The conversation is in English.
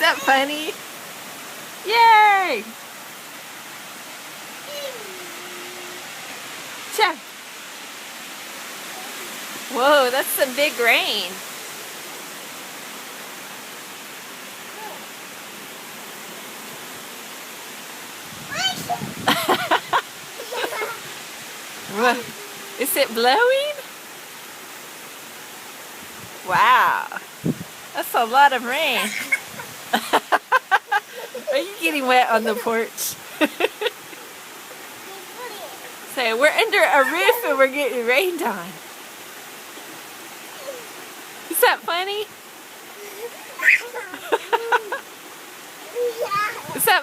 that funny? Yay! Cha. Whoa, that's some big rain. Is it blowing? Wow, that's a lot of rain. Are you getting wet on the porch? So we're under a roof and we're getting rained on. Is that funny?